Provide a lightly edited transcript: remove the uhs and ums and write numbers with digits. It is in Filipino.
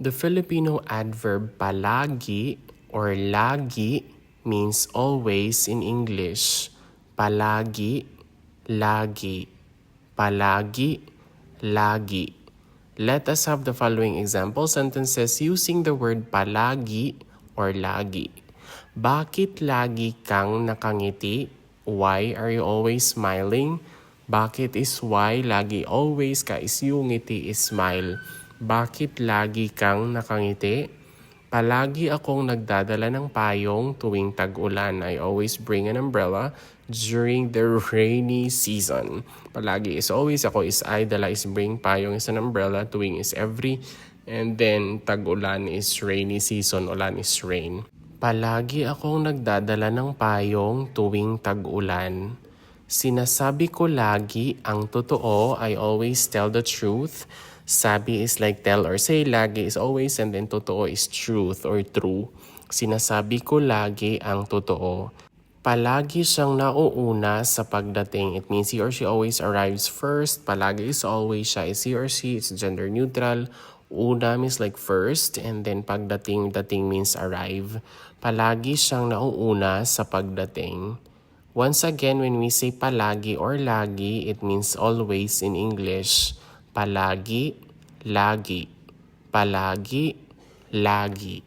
The Filipino adverb palagi or lagi means always in English. Palagi, lagi. Palagi, lagi. Let us have the following example sentences using the word palagi or lagi. Bakit lagi kang nakangiti? Why are you always smiling? Bakit is why, lagi always ka is yung ngiti is smile. Bakit lagi kang nakangiti? Palagi akong nagdadala ng payong tuwing tag-ulan. I always bring an umbrella during the rainy season. Palagi is always, ako is I, dala is bring, payong is an umbrella, tuwing is every, and then tag-ulan is rainy season, ulan is rain. Palagi akong nagdadala ng payong tuwing tag-ulan. Sinasabi ko lagi ang totoo. I always tell the truth. Sabi is like tell or say. Lagi is always, and then totoo is truth or true. Sinasabi ko lagi ang totoo. Palagi siyang nauuna sa pagdating. It means he or she always arrives first. Palagi is always, siya is he or she. It's gender neutral. Una means like first, and then pagdating, dating means arrive. Palagi siyang nauuna sa pagdating. Once again, when we say palagi or lagi, it means always in English. Palagi, lagi. Palagi, lagi.